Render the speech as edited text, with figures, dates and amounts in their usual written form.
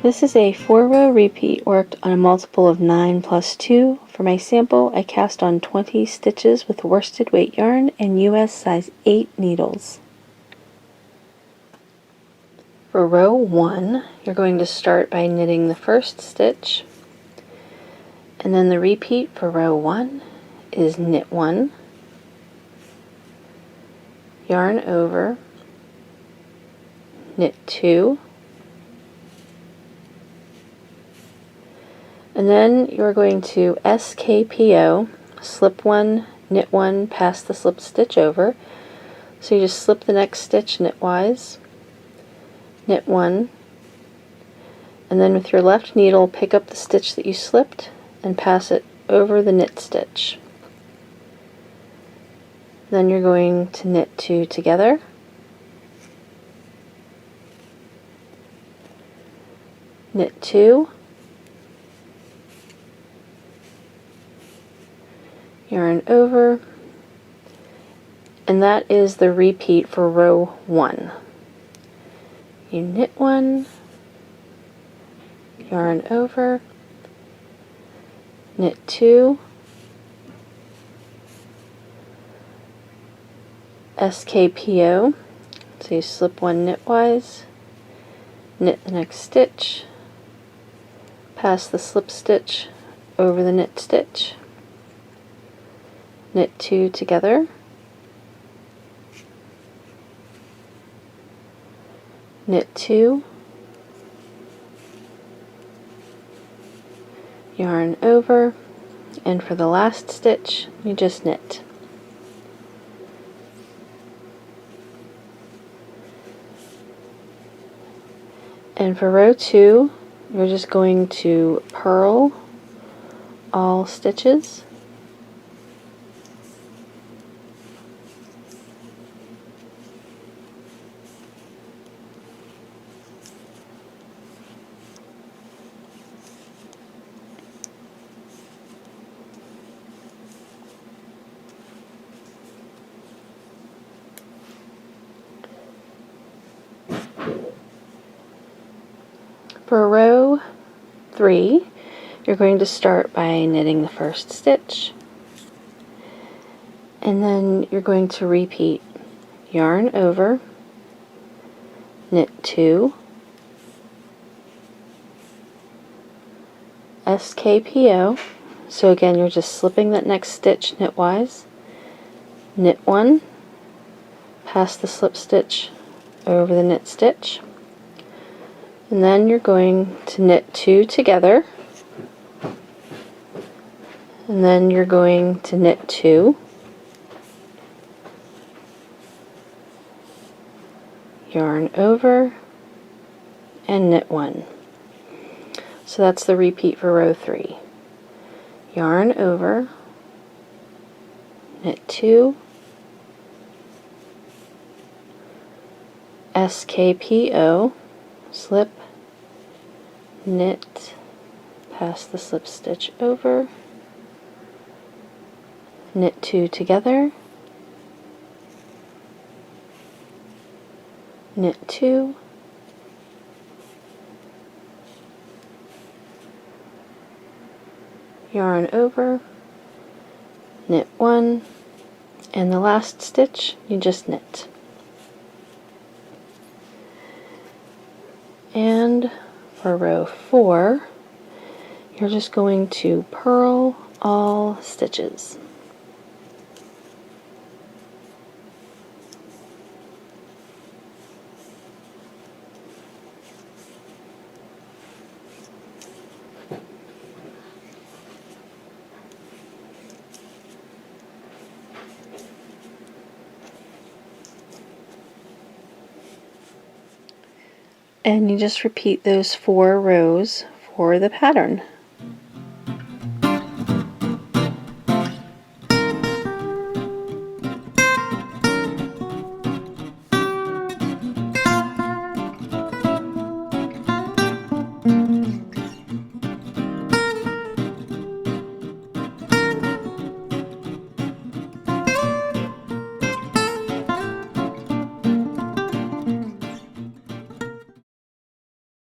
This is a 4-row repeat worked on a multiple of 9 plus 2. For my sample, I cast on 20 stitches with worsted weight yarn and US size 8 needles. For row 1, you're going to start by knitting the first stitch, and then the repeat for row 1 is knit 1, yarn over, knit 2, and then you're going to SKPO, slip 1, knit 1, pass the slip stitch over. So you just slip the next stitch knitwise, knit 1, and then with your left needle pick up the stitch that you slipped and pass it over the knit stitch. Then you're going to knit 2 together, knit 2, yarn over, and that is the repeat for row 1. You knit 1, yarn over, knit 2, SKPO, so you slip 1 knitwise, knit the next stitch, pass the slip stitch over the knit stitch, knit 2 together, knit 2, yarn over, and for the last stitch you just knit. And for row 2, you're just going to purl all stitches. For row 3, you're going to start by knitting the first stitch, and then you're going to repeat yarn over, knit 2, SKPO, so again you're just slipping that next stitch knitwise, knit 1, pass the slip stitch over the knit stitch, and then you're going to knit 2 together, and then you're going to knit 2, yarn over, and knit 1. So that's the repeat for row 3. Yarn over, knit 2, SKPO, slip, knit, pass the slip stitch over, knit 2 together, knit 2, yarn over, knit 1, and the last stitch you just knit. And for row 4, you're just going to purl all stitches. And you just repeat those 4 rows for the pattern.